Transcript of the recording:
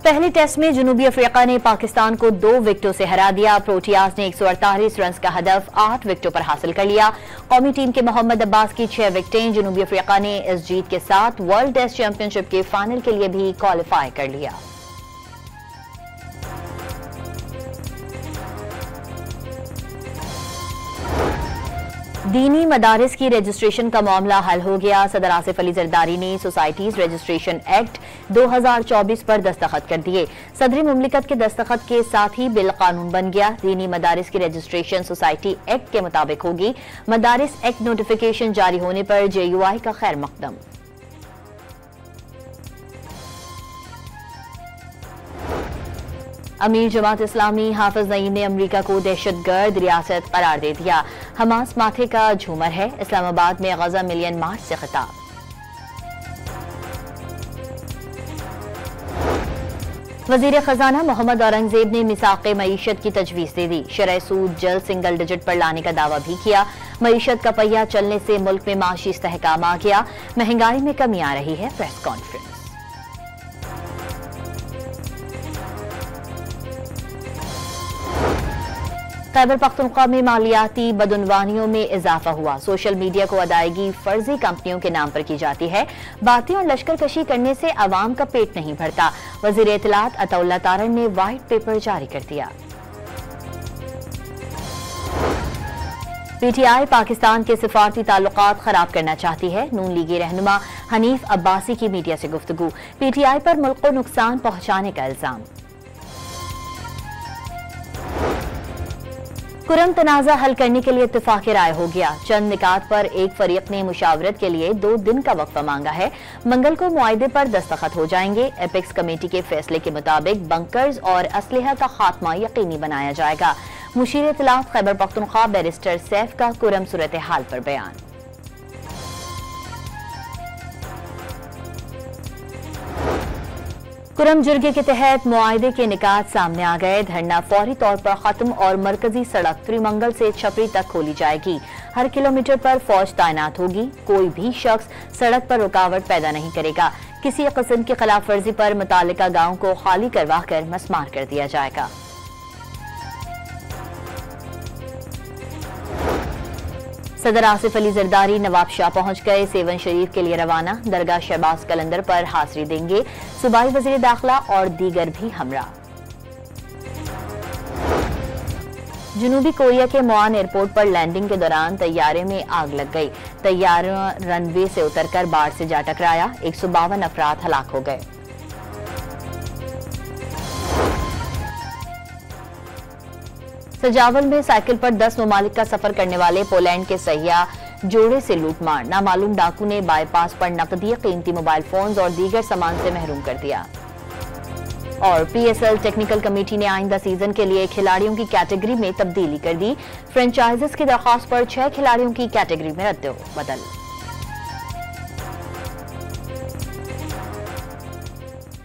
पहले टेस्ट में जनूबी अफ्रीका ने पाकिस्तान को 2 विकेटों से हरा दिया। प्रोटियाज ने 148 रन का हदफ 8 विकेटों पर हासिल कर लिया। कौमी टीम के मोहम्मद अब्बास की 6 विकेटें। जनूबी अफ्रीका ने इस जीत के साथ वर्ल्ड टेस्ट चैंपियनशिप के फाइनल के लिए भी क्वालिफाई कर लिया। दीनी मदारिस की रजिस्ट्रेशन का मामला हल हो गया। सदर आसिफ अली जरदारी ने सोसाइटीज रजिस्ट्रेशन एक्ट 2024 पर दस्तखत कर दिए। सदरी मुमलिकत के दस्तखत के साथ ही बिल कानून बन गया। दीनी मदारिस की रजिस्ट्रेशन सोसाइटी एक्ट के मुताबिक होगी। मदारिस एक्ट नोटिफिकेशन जारी होने पर JUI का खैर मकदम। अमीर जमात इस्लामी हाफिज नईम ने अमरीका को दहशतगर्द रियासत करार दे दिया। हमास माथे का झूमर है। इस्लामाबाद में गजा मिलियन मार्च से खिताब। वजीर खजाना मोहम्मद औरंगजेब ने मिसाक़े मईशत की तजवीज़ दे दी। शरह सूद जल्द सिंगल डिजिट पर लाने का दावा भी किया। मईशत का पहिया चलने से मुल्क में माशी इस्तेहकाम आ गया। महंगाई में कमी आ रही है। Press conference. खैबर पख्तूनख्वा में मालियाती बदउनवानियों में इजाफा हुआ। सोशल मीडिया को अदायगी फर्जी कंपनियों के नाम पर की जाती है। बातें और लश्करकशी करने से अवाम का पेट नहीं भरता। वजीर इत्तलात अताउल्लाह तारन ने व्हाइट पेपर जारी कर दिया। PTI पाकिस्तान के सिफारती ताल्लुकात खराब करना चाहती है। नून लीगी रहनुमा हनीफ अब्बासी की मीडिया से गुफ्तगू। PTI पर मुल्क को नुकसान पहुंचाने का इल्जाम। कुरम तनाज़ा हल करने के लिए इत्तेफाक राय हो गया। चंद निकात पर एक फरीक ने मुशावरत के लिए 2 दिन का वक्फा मांगा है। मंगल को मुआहदे पर दस्तखत हो जाएंगे। एपेक्स कमेटी के फैसले के मुताबिक बंकर्स और असलहा का खात्मा यकीनी बनाया जाएगा। मुशीर इत्तलाफ खैबर पख्तूनख्वा बैरिस्टर सैफ का कुरम सूरत हाल पर बयान। कुरम जुर्गे के तहत मुआहदे के निकात सामने आ गए। धरना फौरी तौर पर खत्म और मरकजी सड़क त्रिमंगल से छपरी तक खोली जाएगी। हर किलोमीटर पर फौज तैनात होगी। कोई भी शख्स सड़क पर रुकावट पैदा नहीं करेगा। किसी किस्म की खिलाफ वर्जी पर मुतालिका गांव को खाली करवाकर मसमार कर दिया जाएगा। सदर आसिफ अली जरदारी नवाब शाह पहुंच गए। सेवन शरीफ के लिए रवाना। दरगाह शहबाज कलंदर पर हाजिरी देंगे। सूबाई वजीर दाखिला और दीगर भी हमरा। जनूबी कोरिया के मुआन एयरपोर्ट पर लैंडिंग के दौरान तैयारे में आग लग गई। तैयारा रनवे से उतरकर बाढ़ से जा टकराया। 152 अफराद हलाक हो गए। सजावल में साइकिल पर 10 ममालिक का सफर करने वाले पोलैंड के सयाह जोड़े से लूटमार। नामालूम डाकू ने बाईपास पर नकदी, कीमती मोबाइल फोन्स और दीगर सामान से महरूम कर दिया। और PSL टेक्निकल कमेटी ने आइंदा सीजन के लिए खिलाड़ियों की कैटेगरी में तब्दीली कर दी। फ्रेंचाइजेस की दरख्वास्त पर 6 खिलाड़ियों की कैटेगरी में रद्द बदल।